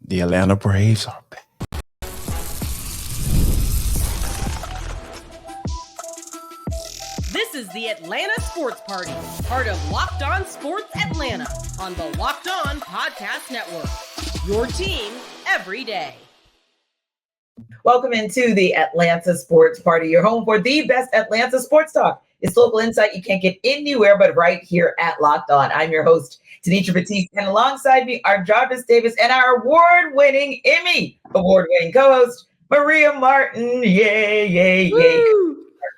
The Atlanta Braves are back. This is the Atlanta Sports Party, part of Locked On Sports Atlanta on the Locked On Podcast Network. Your team every day. Welcome into the Atlanta Sports Party, your home for the best Atlanta sports talk. It's local insight you can't get anywhere but right here at Locked On. I'm your host, Tenitra Batiste, and alongside me are Jarvis Davis and our award-winning Emmy award-winning co-host, Maria Martin. Yay, yay, yay.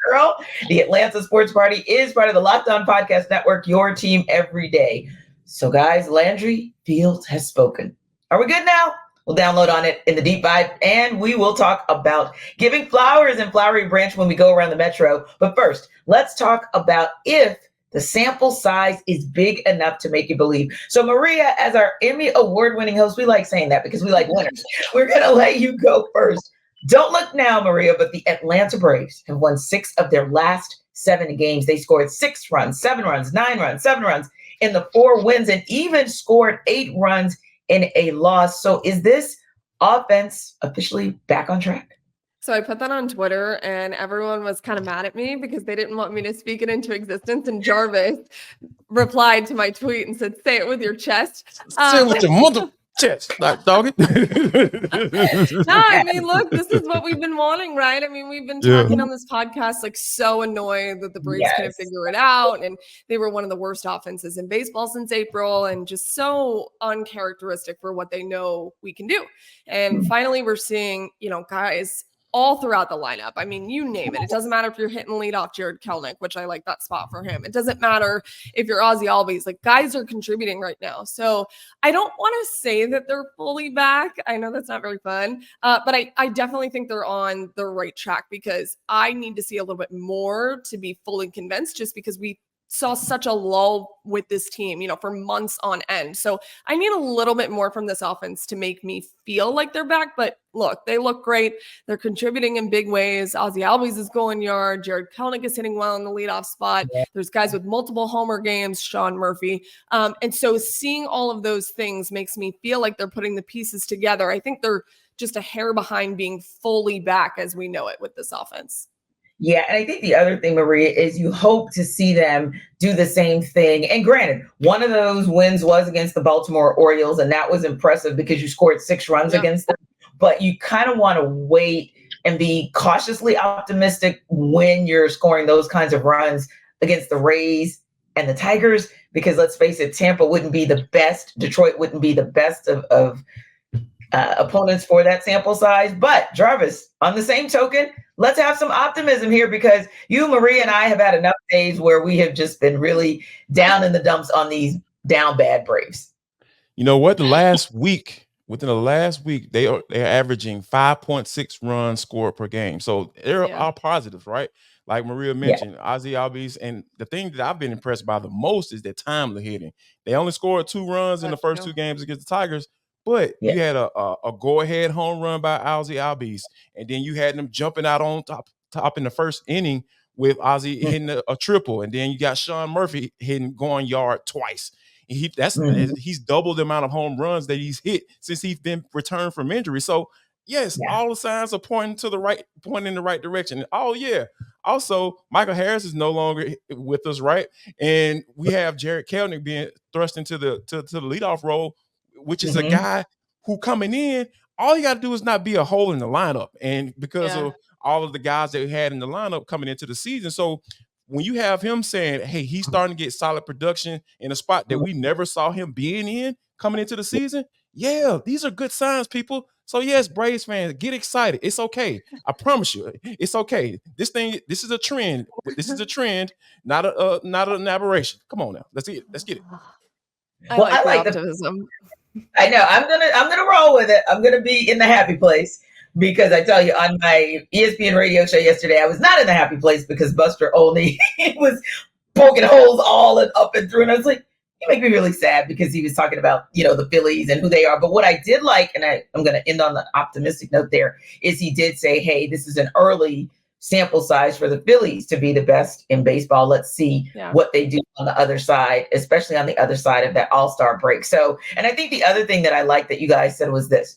Girl, the Atlanta Sports Party is part of the Locked On Podcast Network, your team every day. So guys, Landry Fields has spoken. Are we good now? We'll download on it in the deep dive, and we will talk about giving flowers in Flowery Branch when we go around the metro. But first, let's talk about if the sample size is big enough to make you believe. So Maria, as our Emmy award-winning host, we like saying that because we like winners. We're going to let you go first. Don't look now, Maria, but the Atlanta Braves have won 6 of their last 7 games. They scored 6 runs, 7 runs, 9 runs, 7 runs in the 4 wins, and even scored 8 runs in a loss. So is this offense officially back on track? So I put that on Twitter and everyone was kind of mad at me because they didn't want me to speak it into existence. And Jarvis replied to my tweet and said, say it with your chest. Say it with your mother chest, like doggy. No, I mean, look, this is what we've been wanting, right? I mean, we've been talking on this podcast, like so annoyed that the Braves couldn't figure it out. And they were one of the worst offenses in baseball since April and just so uncharacteristic for what they know we can do. And finally, we're seeing, guys all throughout the lineup. I mean, you name it. It doesn't matter if you're hitting lead off Jarred Kelenic, which I like that spot for him. It doesn't matter if you're Ozzie Albies. Like, guys are contributing right now. So I don't want to say that they're fully back. I know that's not very fun, but I definitely think they're on the right track because I need to see a little bit more to be fully convinced just because we saw such a lull with this team, for months on end. So I need a little bit more from this offense to make me feel like they're back. But look, they look great. They're contributing in big ways. Ozzie Albies is going yard. Jarred Kelenic is hitting well in the leadoff spot. There's guys with multiple homer games, Sean Murphy. And so seeing all of those things makes me feel like they're putting the pieces together. I think they're just a hair behind being fully back as we know it with this offense. Yeah, and I think the other thing, Maria, is you hope to see them do the same thing. And granted, one of those wins was against the Baltimore Orioles, and that was impressive because you scored 6 runs against them. But you kind of want to wait and be cautiously optimistic when you're scoring those kinds of runs against the Rays and the Tigers, because let's face it, Tampa wouldn't be the best. Detroit wouldn't be the best of opponents for that sample size. But Jarvis, on the same token, let's have some optimism here because you, Maria, and I have had enough days where we have just been really down in the dumps on these down bad Braves. You know what? Within the last week, they're averaging 5.6 runs scored per game. So there are positives, right? Like Maria mentioned, Ozzie Albies. And the thing that I've been impressed by the most is their timely hitting. They only scored 2 runs in the first 2 games against the Tigers. But you had a go-ahead home run by Ozzie Albies, and then you had them jumping out on top in the first inning with Ozzie hitting a triple, and then you got Sean Murphy going yard twice. And he's doubled the amount of home runs that he's hit since he's been returned from injury. So yes, all the signs are pointing in the right direction. Oh yeah. Also, Michael Harris is no longer with us, right? And we have Jarred Kelenic being thrust into the leadoff role, which is a guy who coming in, all you got to do is not be a hole in the lineup. And because of all of the guys that we had in the lineup coming into the season. So when you have him saying, hey, he's starting to get solid production in a spot that we never saw him being in coming into the season. Yeah, these are good signs, people. So yes, Braves fans, get excited. It's okay. I promise you, it's okay. This is a trend. This is a trend, not an aberration. Come on now. Let's get it. I like optimism. I know. I'm gonna roll with it. I'm gonna be in the happy place because I tell you, on my ESPN radio show yesterday, I was not in the happy place because Buster Olney was poking holes all and up and through, and I was like, you make me really sad because he was talking about the Phillies and who they are. But what I did like, and I'm gonna end on the optimistic note there, is he did say, hey, this is an early sample size for the Phillies to be the best in baseball. Let's see what they do on the other side, especially on the other side of that All-Star break. So, and I think the other thing that I like that you guys said was this.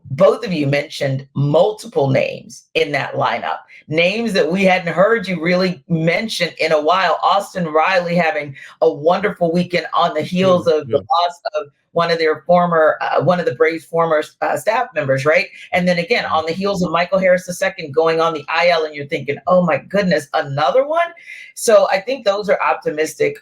Both of you mentioned multiple names in that lineup, names that we hadn't heard you really mention in a while. Austin Riley having a wonderful weekend on the heels of the loss of one of the Braves' former staff members, right? And then again, on the heels of Michael Harris II going on the IL, and you're thinking, oh my goodness, another one? So I think those are optimistic.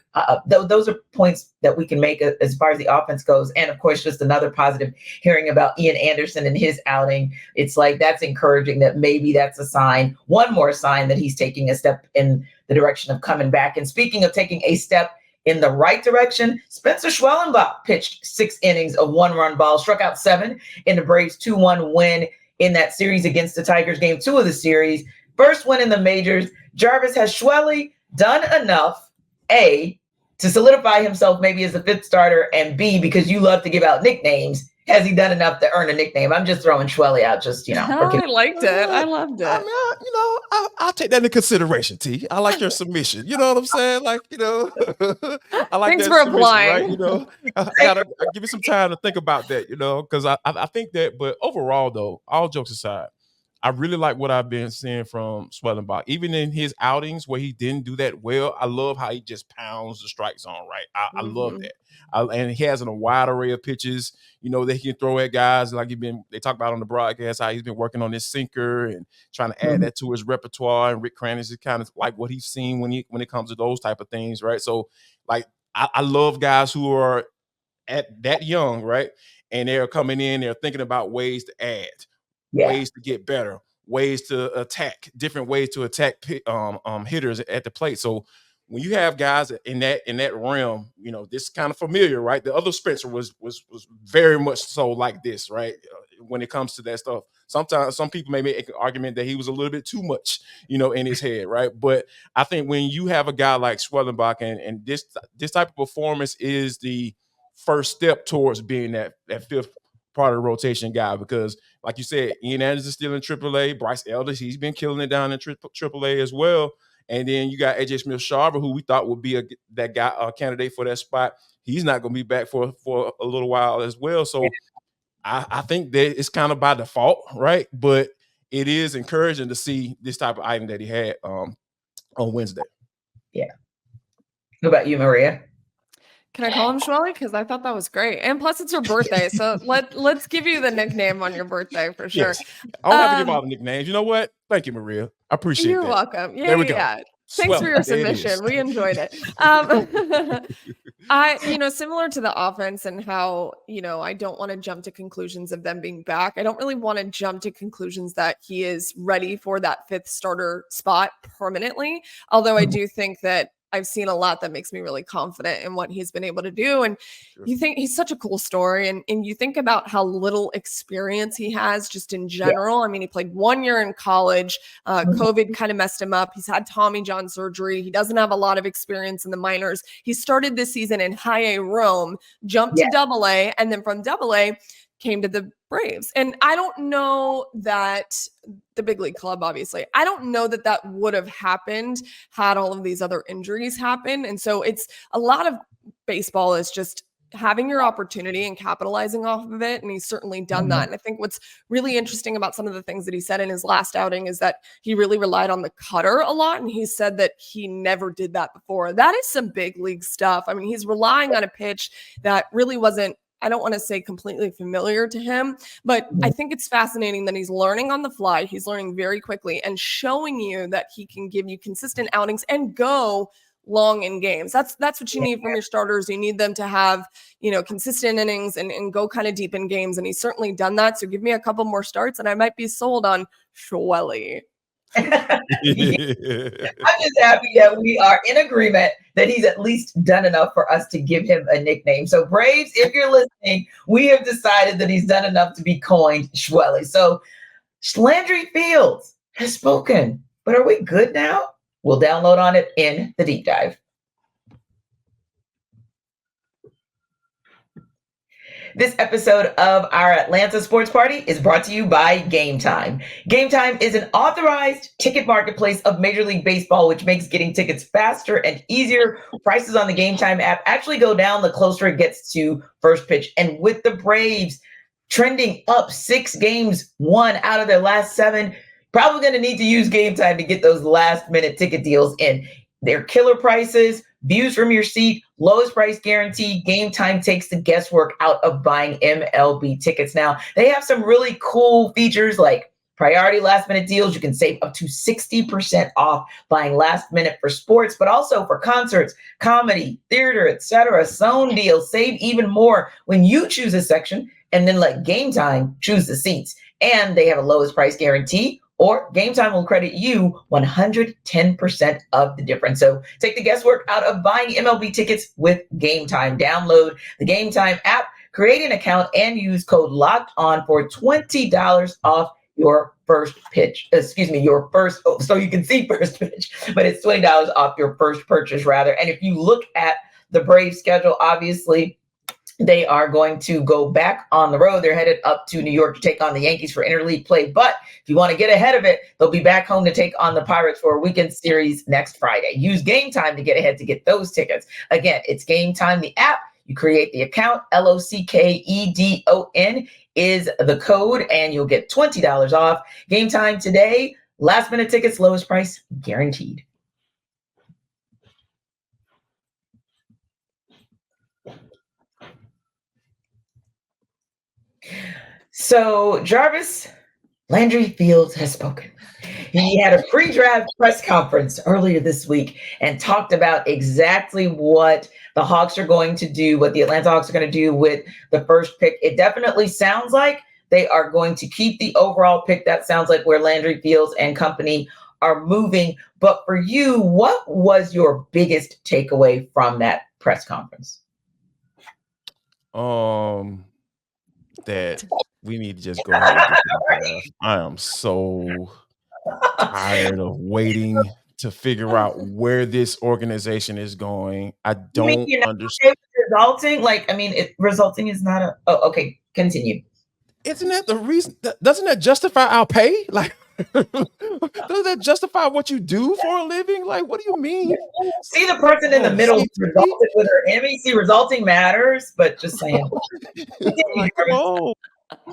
Those are points that we can make as far as the offense goes. And of course, just another positive hearing about Ian Anderson and his outing. It's like, that's encouraging that maybe that's a sign, one more sign that he's taking a step in the direction of coming back. And speaking of taking a step in the right direction, Spencer Schwellenbach pitched 6 innings of 1-run ball, struck out 7 in the Braves' 2-1 win in that series against the Tigers, game 2 of the series. First win in the majors. Jarvis, has Schwelly done enough, A, to solidify himself maybe as the 5th starter, and B, because you love to give out nicknames, has he done enough to earn a nickname? I'm just throwing Schwelly out, I liked it. I loved it. I mean, I'll take that into consideration, T. I like your submission. You know what I'm saying? Like, I like Thanks that for applying. applying. Right? I give you some time to think about that, because I think that, but overall, though, all jokes aside, I really like what I've been seeing from Schwellenbach. Even in his outings where he didn't do that well, I love how he just pounds the strike zone, right? I love that. And he has a wide array of pitches, that he can throw at guys. Like they talk about on the broadcast, how he's been working on his sinker and trying to add that to his repertoire. And Rick Kranich is kind of like what he's seen when it comes to those type of things, right? So, like, I love guys who are at that young, right? And they're coming in, they're thinking about ways to add. Ways to get better, ways to attack, different ways to attack hitters at the plate. So when you have guys in that realm, this is kind of familiar, right? The other Spencer was very much so like this, right? When it comes to that stuff. Sometimes some people may make an argument that he was a little bit too much, in his head, right? But I think when you have a guy like Schwellenbach and this type of performance is the first step towards being that 5th part of the rotation guy, because like you said, Ian Anderson is still in AAA. Bryce Elder, he's been killing it down in AAA as well. And then you got AJ Smith-Shawver, who we thought would be that guy, candidate for that spot. He's not going to be back for a little while as well. So I think that it's kind of by default, right? But it is encouraging to see this type of item that he had on Wednesday. Yeah. What about you, Maria? Can I call him Schwelly? Because I thought that was great. And plus, it's your birthday. So let's give you the nickname on your birthday for sure. Yes. I don't have to give all the nicknames. You know what? Thank you, Maria. I appreciate that. You're welcome. Yeah, there we go. Yeah. Thanks for your submission. We enjoyed it. Similar to the offense and how, I don't want to jump to conclusions of them being back. I don't really want to jump to conclusions that he is ready for that 5th starter spot permanently. Although I do think that I've seen a lot that makes me really confident in what he's been able to do. And you think he's such a cool story. And you think about how little experience he has just in general. Yeah. I mean, he played 1 year in college. COVID kind of messed him up. He's had Tommy John surgery. He doesn't have a lot of experience in the minors. He started this season in High A Rome, jumped to AA, and then from AA came to the Braves. And I don't know that the big league club, obviously, I don't know that would have happened had all of these other injuries happen. And so it's a lot of baseball is just having your opportunity and capitalizing off of it. And he's certainly done that. And I think what's really interesting about some of the things that he said in his last outing is that he really relied on the cutter a lot. And he said that he never did that before. That is some big league stuff. I mean, he's relying on a pitch that really wasn't, I don't want to say completely familiar to him, but I think it's fascinating that he's learning on the fly. He's learning very quickly and showing you that he can give you consistent outings and go long in games. That's what you need from your starters. You need them to have, consistent innings and go kind of deep in games. And he's certainly done that. So give me a couple more starts and I might be sold on Schwelly. I'm just happy that we are in agreement that he's at least done enough for us to give him a nickname. So Braves, if you're listening, we have decided that he's done enough to be coined Schwelly. So Landry Fields has spoken, but are we good now? We'll download on it in the deep dive. This episode of our Atlanta Sports Party is brought to you by Game Time. Game Time is an authorized ticket marketplace of Major League Baseball, which makes getting tickets faster and easier. Prices on the Game Time app actually go down the closer it gets to first pitch. And with the Braves trending up 6 games, 1 out of their last 7, probably going to need to use Game Time to get those last-minute ticket deals in. They're killer prices, views from your seat, lowest price guarantee. Game Time takes the guesswork out of buying MLB tickets. Now, they have some really cool features like priority last-minute deals. You can save up to 60% off buying last minute for sports, but also for concerts, comedy, theater, etc. Zone deals. Save even more when you choose a section and then let Game Time choose the seats. And they have a lowest price guarantee, or Game Time will credit you 110% of the difference. So take the guesswork out of buying MLB tickets with Game Time. Download the Game Time app, create an account, and use code LOCKEDON for $20 off your first pitch. So you can see first pitch, but it's $20 off your first purchase rather. And if you look at the Braves schedule, obviously, they are going to go back on the road. They're headed up to New York to take on the Yankees for interleague play. But if you want to get ahead of it, they'll be back home to take on the Pirates for a weekend series next Friday. Use Game Time to get ahead to get those tickets. Again, it's Game Time, the app. You create the account. LOCKEDON is the code, and you'll get $20 off. Game Time today. Last minute tickets, lowest price guaranteed. So, Jarvis, Landry Fields has spoken. He had a pre-draft press conference earlier this week and talked about exactly what the Hawks are going to do, what the Atlanta Hawks are going to do with the first pick. It definitely sounds like they are going to keep the overall pick. That sounds like where Landry Fields and company are moving. But for you, what was your biggest takeaway from that press conference? That we need to just go ahead and get to the draft. I am so tired of waiting to figure out where this organization is going. I don't understand. Resulting? Resulting is not a... Oh, okay. Continue. Isn't that the reason? Doesn't that justify our pay? Like, doesn't that justify what you do for a living? Like, what do you mean? See the person in the middle resulted with her MEC. Resulting matters, but just saying. Like, oh,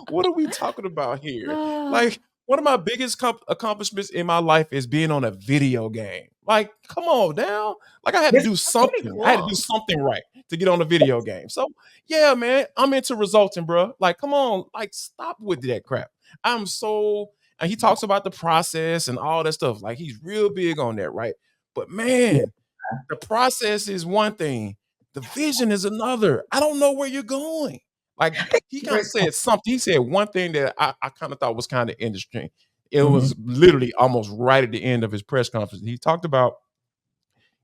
what are we talking about here? Like, one of my biggest accomplishments in my life is being on a video game. Like, come on now. Like, I had to do something. Cool. I had to do something right to get on a video game. So, yeah, man, I'm into resulting, bro. Like, come on. Like, stop with that crap. And he talks about the process and all that stuff. Like, he's real big on that, right? But, man, the process is one thing. The vision is another. I don't know where you're going. Like, he kind of said something. He said one thing that I kind of thought was kind of interesting. It was literally almost right at the end of his press conference. He talked about,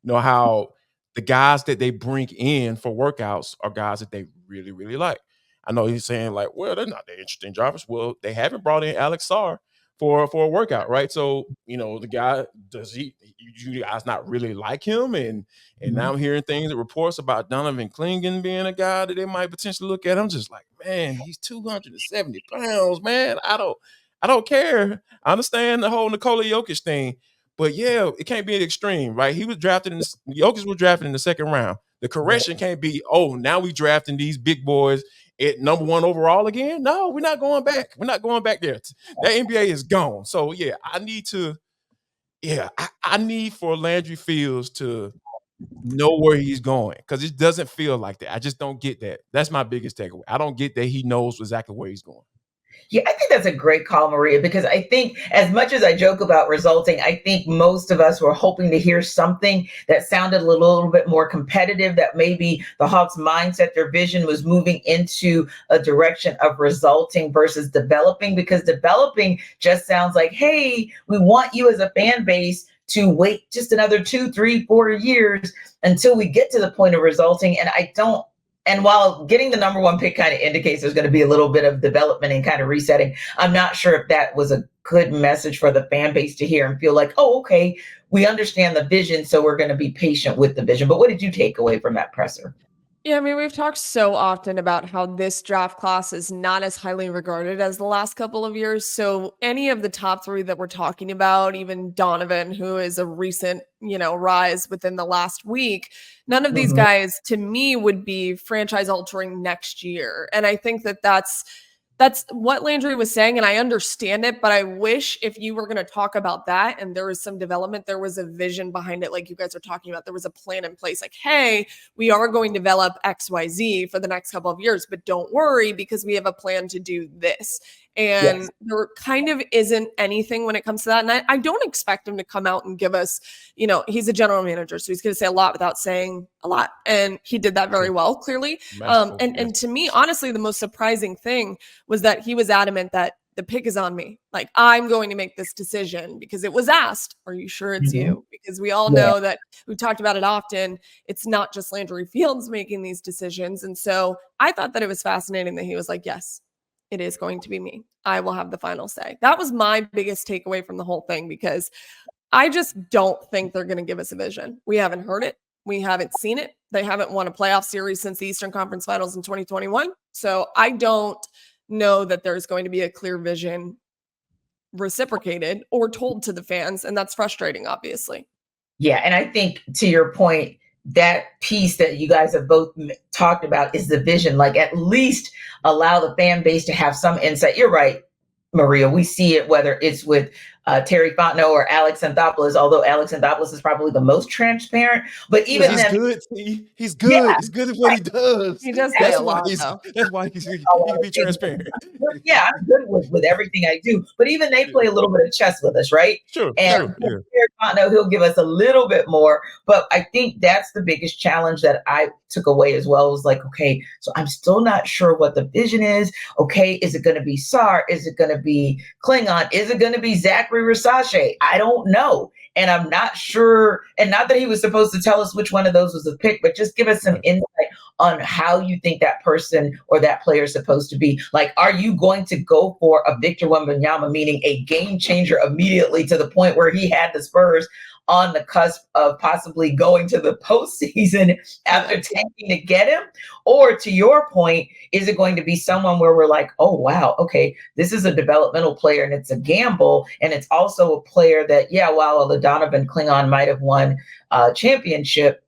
how the guys that they bring in for workouts are guys that they really, really like. I know he's saying, like, well, they're not that interesting, Jarvis. Well, they haven't brought in Alex Sarr for a workout, right? So, the guy, you guys not really like him? And now I'm hearing reports about Donovan Clingan being a guy that they might potentially look at. I'm just like, man, he's 270 pounds, man. I don't care. I understand the whole Nikola Jokic thing, but yeah, it can't be an extreme, right? Jokic was drafted in the second round. The correction can't be, oh, now we drafting these big boys at number 1 overall again. No, we're not going back. We're not going back there. That NBA is gone. So yeah, I need for Landry Fields to know where he's going, because it doesn't feel like that. I just don't get that. That's my biggest takeaway. I don't get that he knows exactly where he's going. Yeah, I think that's a great call, Maria, because I think as much as I joke about resulting, I think most of us were hoping to hear something that sounded a little bit more competitive, that maybe the Hawks' mindset, their vision was moving into a direction of resulting versus developing, because developing just sounds like, hey, we want you as a fan base to wait just another 2, 3, 4 years until we get to the point of resulting. And while getting the number 1 pick kind of indicates there's going to be a little bit of development and kind of resetting, I'm not sure if that was a good message for the fan base to hear and feel like, oh, okay, we understand the vision, so we're going to be patient with the vision. But what did you take away from that presser? Yeah, I mean, we've talked so often about how this draft class is not as highly regarded as the last couple of years. So any of the top three that we're talking about, even Donovan, who is a recent, rise within the last week, none of these guys to me would be franchise altering next year. And I think that that's what Landry was saying, and I understand it, but I wish if you were going to talk about that and there was some development, there was a vision behind it, like you guys are talking about. There was a plan in place, like, hey, we are going to develop XYZ for the next couple of years, but don't worry because we have a plan to do this. And there kind of isn't anything when it comes to that. And I don't expect him to come out and give us, he's a general manager, so he's going to say a lot without saying a lot. And he did that very well, clearly. And to me, honestly, the most surprising thing was that he was adamant that the pick is on me. Like, I'm going to make this decision because it was asked, are you sure it's you? Because we all know that we've talked about it often. It's not just Landry Fields making these decisions. And so I thought that it was fascinating that he was like, yes, it is going to be me. I will have the final say. That was my biggest takeaway from the whole thing, because I just don't think they're going to give us a vision. We haven't heard it. We haven't seen it. They haven't won a playoff series since the Eastern Conference Finals in 2021. So I don't know that there's going to be a clear vision reciprocated or told to the fans. And that's frustrating, obviously. Yeah. And I think to your point, that piece that you guys have both talked about is the vision. Like, at least allow the fan base to have some insight. You're right, Maria. We see it whether it's with Terry Fontenot or Alex Anthopoulos, although Alex Anthopoulos is probably the most transparent. But even he's then, good. He's good. Yeah, he's good at what he does. He does say a lot, though. That's why he can be transparent. Yeah, I'm good with everything I do. But even they play a little bit of chess with us, right? Sure. And Terry Fontenot, he'll give us a little bit more. But I think that's the biggest challenge that I took away as well. Was like, okay, so I'm still not sure what the vision is. Okay, is it going to be Sarr? Is it going to be Clingan? Is it going to be Zaccharie Risacher? I don't know. And I'm not sure. And not that he was supposed to tell us which one of those was a pick, but just give us some insight on how you think that person or that player is supposed to be. Like, are you going to go for a Victor Wembanyama, meaning a game changer immediately to the point where he had the Spurs on the cusp of possibly going to the postseason after tanking to get him? Or to your point, is it going to be someone where we're like, oh, wow, okay, this is a developmental player and it's a gamble. And it's also a player that, while the Donovan Clingan might have won a championship,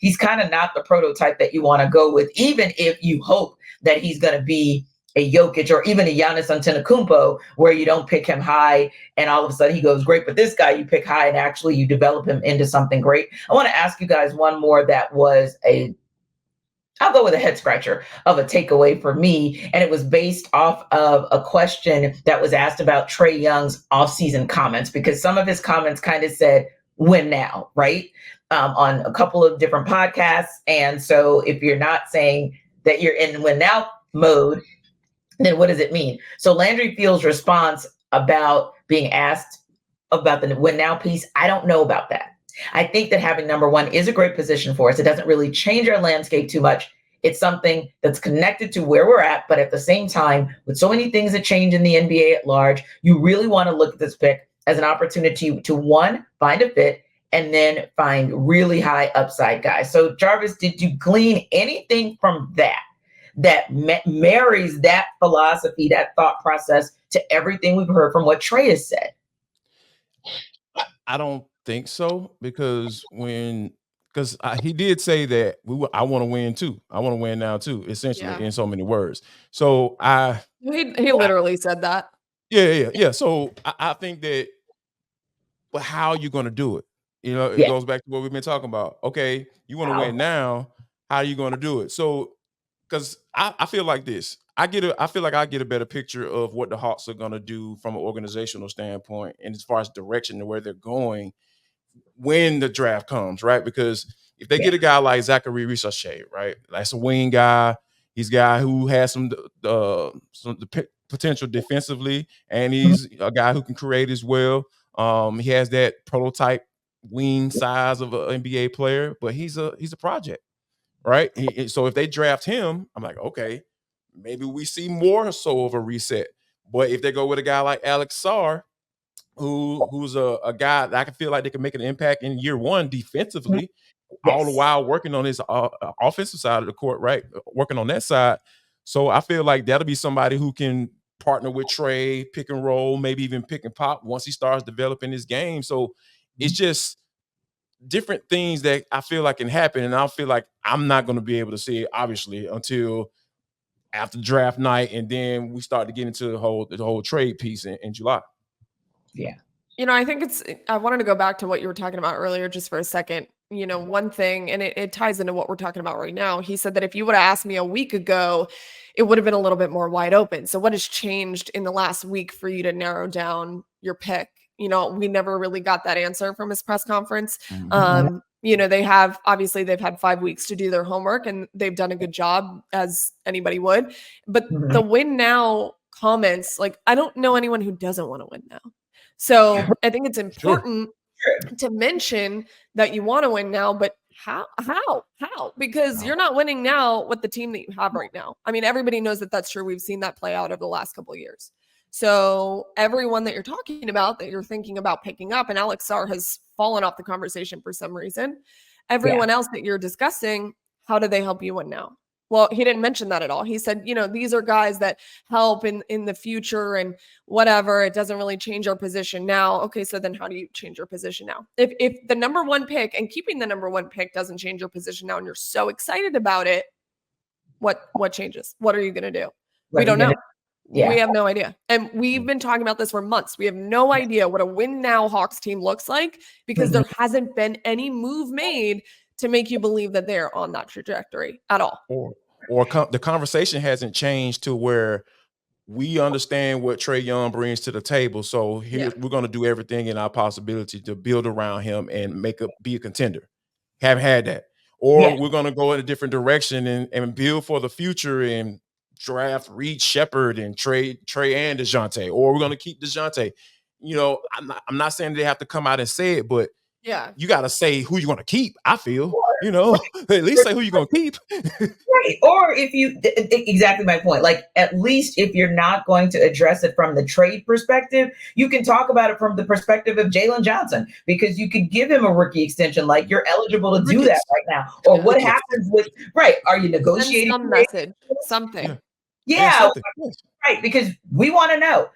he's kind of not the prototype that you want to go with, even if you hope that he's going to be a Jokic or even a Giannis Antetokounmpo, where you don't pick him high and all of a sudden he goes great. But this guy you pick high and actually you develop him into something great. I want to ask you guys one more that was I'll go with a head scratcher of a takeaway for me. And it was based off of a question that was asked about Trae Young's offseason comments, because some of his comments kind of said, win now, right? On a couple of different podcasts. And so if you're not saying that you're in win now mode, then what does it mean? So Landry Fields' response about being asked about the win now piece, I don't know about that. I think that having number one is a great position for us. It doesn't really change our landscape too much. It's something that's connected to where we're at. But at the same time, with so many things that change in the NBA at large, you really want to look at this pick as an opportunity to, one, find a fit, and then find really high upside guys. So Jarvis, did you glean anything from that marries that philosophy, that thought process to everything we've heard from what Trae has said? I don't think so, because he did say that I want to win too. I want to win now too, essentially, in so many words. So he literally said that. Yeah. So I think that, but how are you going to do it? It goes back to what we've been talking about. Okay, you want to win now. How are you going to do it? So, because I feel like this. I feel like I get a better picture of what the Hawks are going to do from an organizational standpoint and as far as direction and where they're going when the draft comes, right? Because if they get a guy like Zaccharie Risacher, right, that's a wing guy. He's a guy who has some potential defensively, and he's a guy who can create as well. He has that prototype wing size of an NBA player, but he's a project, right? So if they draft him, I'm like, okay, maybe we see more so of a reset. But if they go with a guy like Alex Sarr, who's a guy that I can feel like they can make an impact in year one defensively, all the while working on his offensive side of the court, right? Working on that side. So I feel like that'll be somebody who can partner with Trey, pick and roll, maybe even pick and pop once he starts developing his game. So it's just different things that I feel like can happen. And I feel like I'm not going to be able to see it, obviously, until after draft night. And then we start to get into the whole trade piece in July. Yeah. I think I wanted to go back to what you were talking about earlier just for a second. One thing, and it ties into what we're talking about right now. He said that if you would have asked me a week ago, it would have been a little bit more wide open. So what has changed in the last week for you to narrow down your pick? We never really got that answer from his press conference. Mm-hmm. They've had 5 weeks to do their homework, and they've done a good job, as anybody would. But the win now comments, like, I don't know anyone who doesn't want to win now. So I think it's important to mention that you want to win now, but how? Because you're not winning now with the team that you have right now. I mean, everybody knows that that's true. We've seen that play out over the last couple of years. So everyone that you're talking about, that you're thinking about picking up, and Alex Sarr has fallen off the conversation for some reason. Everyone else that you're discussing, how do they help you win now? Well, he didn't mention that at all. He said, these are guys that help in the future and whatever. It doesn't really change our position now. Okay, so then how do you change your position now? If the number one pick and keeping the number one pick doesn't change your position now and you're so excited about it, what changes? What are you going to do? We don't know. Yeah. We have no idea. And we've been talking about this for months. We have no idea what a win now Hawks team looks like because there hasn't been any move made to make you believe that they're on that trajectory at all. The conversation hasn't changed to where we understand what Trae Young brings to the table. So we're going to do everything in our possibility to build around him and be a contender. Haven't had that. Or we're going to go in a different direction and build for the future and draft Reed Shepherd and Trey and DeJounte. Or we're going to keep DeJounte. I'm not saying they have to come out and say it, but you got to say who you're going to keep, I feel. At least say who you're going to keep. Right. Or if exactly my point, like at least if you're not going to address it from the trade perspective, you can talk about it from the perspective of Jalen Johnson, because you could give him a rookie extension. Like, you're eligible to do that right now. Or what happens with, are you negotiating? Some message, something. Yeah. Right. Because we want to know.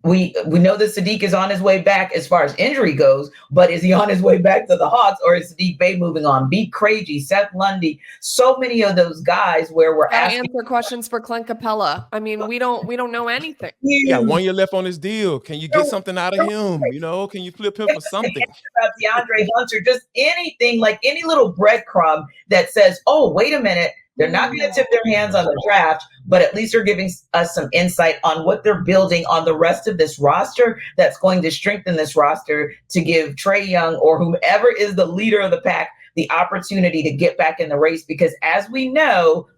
We know that Sadiq is on his way back as far as injury goes, but is he on his way back to the Hawks, or is Sadiq Bey moving on? Beat Craigie, Seth Lundy, so many of those guys where we're asking answer questions for Clint Capella. I mean, we don't know anything. Yeah, 1 year left on his deal. Can you get something out of him? Can you flip him for something? About DeAndre Hunter, just anything, like any little breadcrumb that says, oh, wait a minute. They're not going to tip their hands on the draft, but at least they're giving us some insight on what they're building on the rest of this roster that's going to strengthen this roster to give Trae Young or whomever is the leader of the pack the opportunity to get back in the race. Because as we know,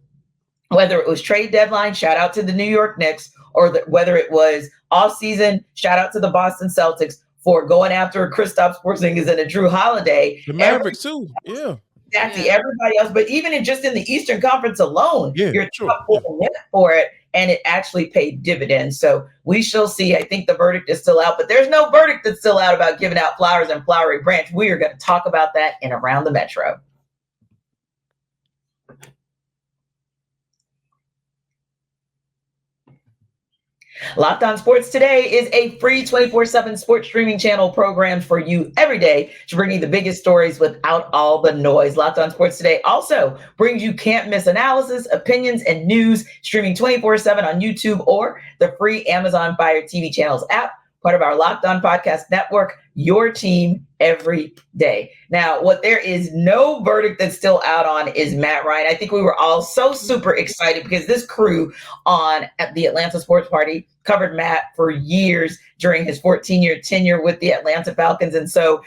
whether it was trade deadline, shout out to the New York Knicks, or whether it was offseason, shout out to the Boston Celtics for going after Kristaps Porzingis and a Drew Holiday. The Mavericks too, yeah. Exactly, everybody else. But even in the Eastern Conference alone, you're top for it, and it actually paid dividends. So we shall see. I think the verdict is still out, but there's no verdict that's still out about giving out flowers and Flowery Branch. We are going to talk about that in Around the Metro. Locked On Sports Today is a free 24/7 sports streaming channel programmed for you every day to bring you the biggest stories without all the noise. Locked On Sports Today also brings you can't miss analysis, opinions, and news, streaming 24/7 on YouTube or the free Amazon Fire TV channels app, part of our Locked On Podcast Network, your team every day. Now, what there is no verdict that's still out on is Matt Ryan. I think we were all so super excited because this crew at the Atlanta Sports Party covered Matt for years during his 14-year tenure with the Atlanta Falcons. And so,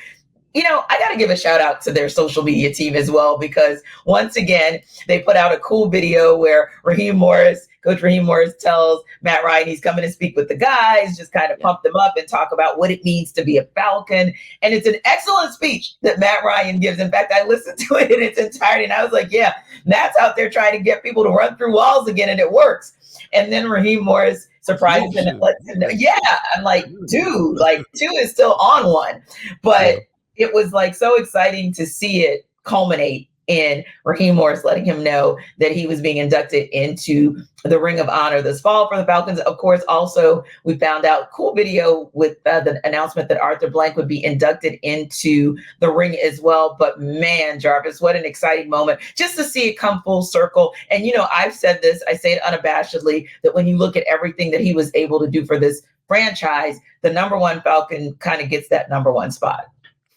I got to give a shout out to their social media team as well, because once again, they put out a cool video where Coach Raheem Morris tells Matt Ryan he's coming to speak with the guys, just kind of pump them up and talk about what it means to be a Falcon. And it's an excellent speech that Matt Ryan gives. In fact, I listened to it in its entirety and I was like, yeah, Matt's out there trying to get people to run through walls again, and it works. And then Raheem Morris surprises him and lets him know. Yeah, I'm like, dude, 2 is still on one. But it was so exciting to see it culminate in Raheem Morris letting him know that he was being inducted into the Ring of Honor this fall for the Falcons. Of course, also, we found out cool video with the announcement that Arthur Blank would be inducted into the ring as well. But man, Jarvis, what an exciting moment just to see it come full circle. And, I've said this, I say it unabashedly, that when you look at everything that he was able to do for this franchise, the number one Falcon kind of gets that number one spot.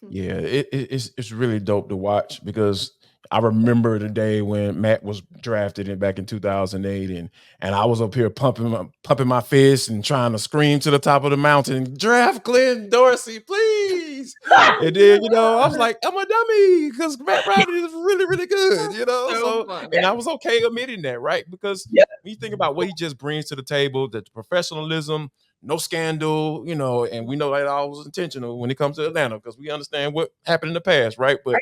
Yeah, it's really dope to watch because I remember the day when Matt was drafted back in 2008, and I was up here pumping my fist and trying to scream to the top of the mountain, "Draft Glenn Dorsey, please!" And then I was like, "I'm a dummy," because Matt Ryan is really, really good, and I was okay admitting that, right? Because when you think about what he just brings to the table, the professionalism. No scandal, and we know that all was intentional when it comes to Atlanta because we understand what happened in the past, right? But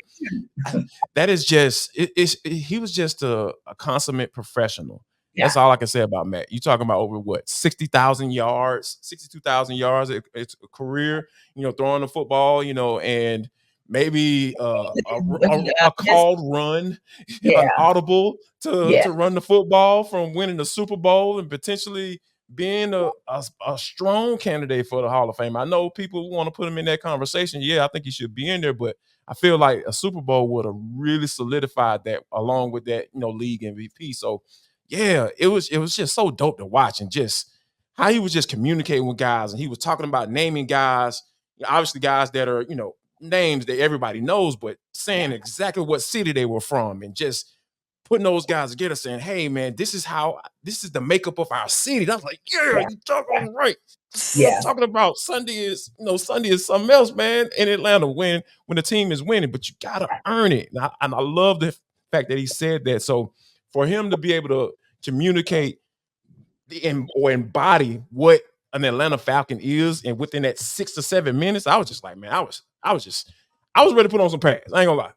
that is just he was just a consummate professional. Yeah. That's all I can say about Matt. You talking about over what 60,000 yards, 62,000 yards. It's a career, throwing the football, and maybe a called run, an audible to run the football from winning the Super Bowl and potentially being a strong candidate for the Hall of Fame. I know people want to put him in that conversation. Yeah, I think he should be in there, but I feel like a Super Bowl would have really solidified that along with that, league MVP. So yeah, it was just so dope to watch and just how he was just communicating with guys and he was talking about naming guys, obviously guys that are, names that everybody knows, but saying exactly what city they were from and just putting those guys together saying, "Hey man, this is the makeup of our city." And I was like, you're talking right. I'm talking about Sunday is something else, man, in Atlanta when the team is winning, but you gotta earn it. And I love the fact that he said that. So for him to be able to communicate or embody what an Atlanta Falcon is, and within that 6 to 7 minutes, I was just like, man, I was ready to put on some pads. I ain't gonna lie.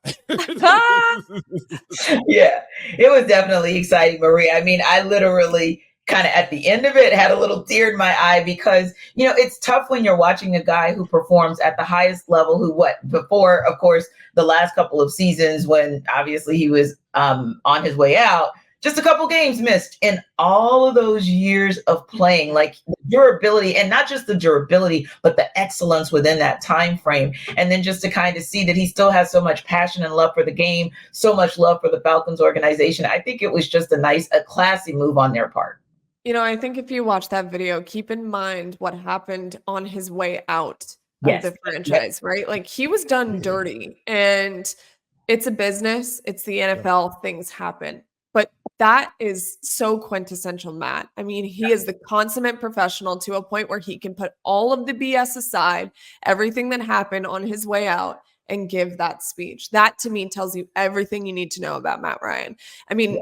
Yeah, it was definitely exciting, Marie. I mean, I literally kind of at the end of it had a little tear in my eye because, it's tough when you're watching a guy who performs at the highest level, before, of course, the last couple of seasons when obviously he was on his way out, just a couple games missed in all of those years of playing, like the durability, and not just the durability, but the excellence within that time frame. And then just to kind of see that he still has so much passion and love for the game, so much love for the Falcons organization. I think it was just a classy move on their part. I think if you watch that video, keep in mind what happened on his way out of the franchise, right? Like he was done dirty, and it's a business. It's the NFL. Things happen. But that is so quintessential Matt. I mean, he is the consummate professional to a point where he can put all of the BS aside, everything that happened on his way out, and give that speech. That to me tells you everything you need to know about Matt Ryan. I mean,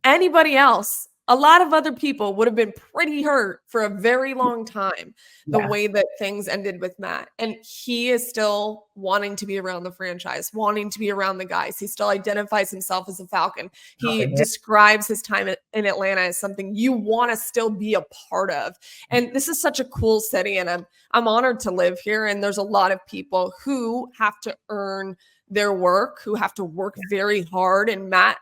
anybody else, a lot of other people would have been pretty hurt for a very long time, the way that things ended with Matt. And he is still wanting to be around the franchise, wanting to be around the guys. He still identifies himself as a Falcon. He describes his time in Atlanta as something you want to still be a part of. And this is such a cool city, and I'm honored to live here. And there's a lot of people who have to earn their work, who have to work very hard. And Matt,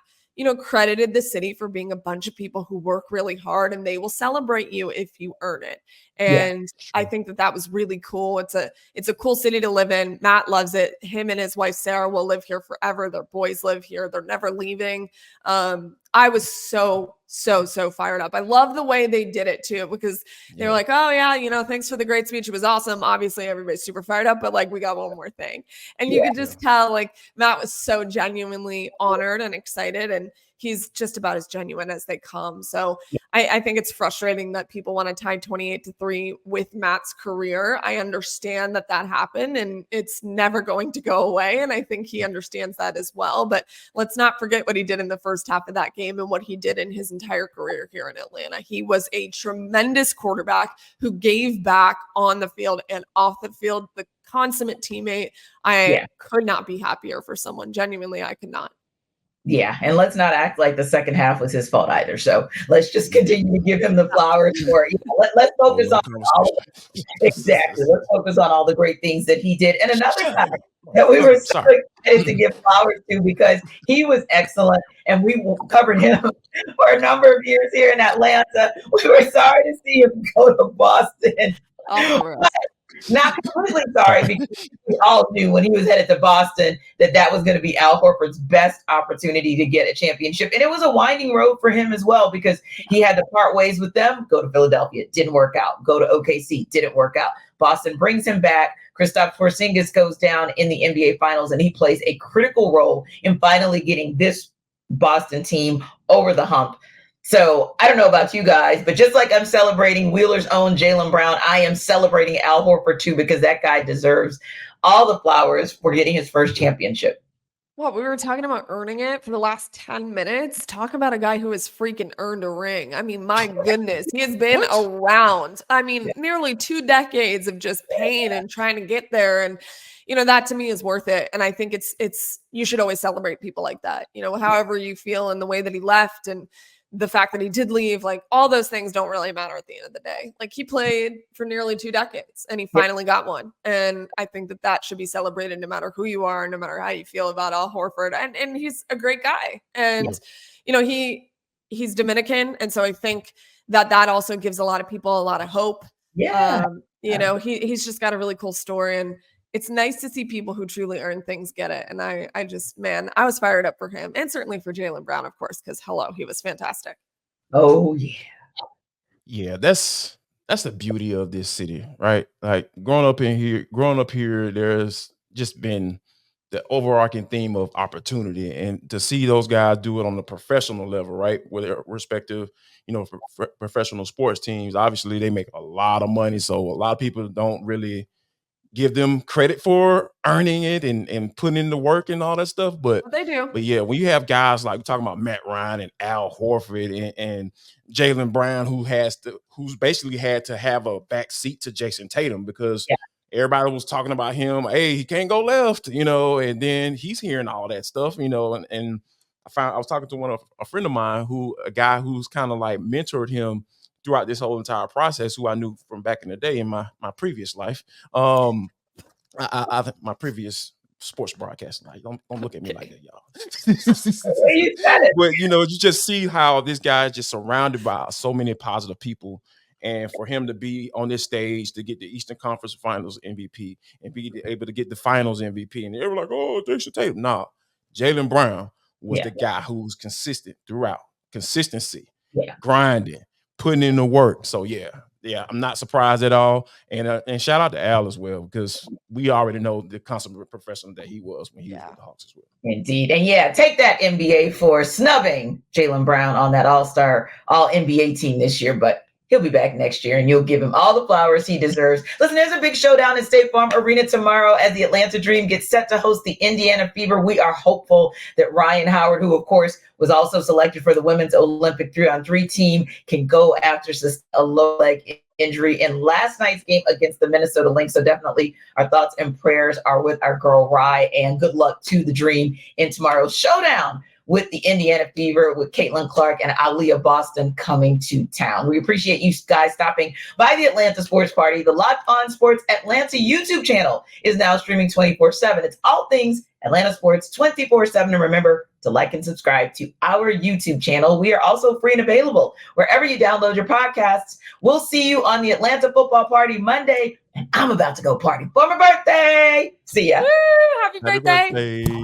credited the city for being a bunch of people who work really hard, and they will celebrate you if you earn it. And I think that was really cool. It's a cool city to live in. Matt loves it. Him and his wife, Sarah, will live here forever. Their boys live here. They're never leaving. I was so fired up. I love the way they did it too, because they were like, "Oh yeah, thanks for the great speech. It was awesome." Obviously everybody's super fired up, but like, we got one more thing. And you could just tell like Matt was so genuinely honored and excited, and he's just about as genuine as they come. So I think it's frustrating that people want to tie 28-3 with Matt's career. I understand that happened, and it's never going to go away. And I think he understands that as well. But let's not forget what he did in the first half of that game and what he did in his entire career here in Atlanta. He was a tremendous quarterback who gave back on the field and off the field, the consummate teammate. I could not be happier for someone. Genuinely, I could not. Yeah, and let's not act like the second half was his fault either. So let's just continue to give him the flowers for. Let's focus on all exactly. Let's focus on all the great things that he did. And another guy that we were so excited to give flowers to because he was excellent, and we covered him for a number of years here in Atlanta. We were sorry to see him go to Boston. Not completely sorry, because we all knew when he was headed to Boston that was going to be Al Horford's best opportunity to get a championship. And it was a winding road for him as well, because he had to part ways with them, go to Philadelphia, didn't work out, go to OKC, didn't work out. Boston brings him back. Kristaps Porzingis goes down in the NBA Finals, and he plays a critical role in finally getting this Boston team over the hump. So I don't know about you guys, but just like I'm celebrating Wheeler's own Jaylen Brown, I am celebrating Al Horford too, because that guy deserves all the flowers for getting his first championship. Well, we were talking about earning it for the last 10 minutes. Talk about a guy who has freaking earned a ring. I mean, my goodness, he has been around. I mean, nearly 2 decades of just pain and trying to get there. And, that to me is worth it. And I think it's you should always celebrate people like that, however you feel in the way that he left and the fact that he did leave, like all those things don't really matter at the end of the day. Like he played for nearly 2 decades and he finally got one. And I think that should be celebrated no matter who you are, no matter how you feel about Al Horford. And he's a great guy. And, he's Dominican. And so I think that also gives a lot of people a lot of hope. Yeah. He's just got a really cool story, and it's nice to see people who truly earn things get it. And I was fired up for him, and certainly for Jaylen Brown, of course, because he was fantastic. Oh yeah. Yeah, that's the beauty of this city, right? Like growing up here, there's just been the overarching theme of opportunity, and to see those guys do it on the professional level, right? With their respective, professional sports teams, obviously they make a lot of money. So a lot of people don't really give them credit for earning it and putting in the work and all that stuff. But they do. But yeah, when you have guys like we're talking about Matt Ryan and Al Horford and Jaylen Brown, who's basically had to have a back seat to Jason Tatum, because everybody was talking about him. Hey, he can't go left, and then he's hearing all that stuff, and I was talking to a friend of mine a guy who's kind of like mentored him throughout this whole entire process, who I knew from back in the day in my previous life. My previous sports broadcasting. Like, don't look at me like that, y'all. You said it. But you just see how this guy is just surrounded by so many positive people. And for him to be on this stage to get the Eastern Conference Finals MVP and be able to get the Finals MVP, and they were like, "Oh, Jason Tatum." No, Jaylen Brown was the guy who was consistent throughout. Consistency, grinding, putting in the work. So I'm not surprised at all. And shout out to Al as well, because we already know the consummate professional that he was when he was with the Hawks as well. Indeed. And take that NBA for snubbing Jaylen Brown on that All-Star, All-NBA team this year. But he'll be back next year, and you'll give him all the flowers he deserves. Listen, there's a big showdown at State Farm Arena tomorrow as the Atlanta Dream gets set to host the Indiana Fever. We are hopeful that Ryan Howard, who, of course, was also selected for the Women's Olympic 3-on-3 team, can go after a low leg injury in last night's game against the Minnesota Lynx. So definitely our thoughts and prayers are with our girl, Rye, and good luck to the Dream in tomorrow's showdown with the Indiana Fever, with Caitlin Clark and Aaliyah Boston coming to town. We appreciate you guys stopping by the Atlanta Sports Party. The Locked On Sports Atlanta YouTube channel is now streaming 24/7. It's all things Atlanta sports 24/7. And remember to like and subscribe to our YouTube channel. We are also free and available wherever you download your podcasts. We'll see you on the Atlanta Football Party Monday, and I'm about to go party for my birthday. See ya. Woo, happy birthday.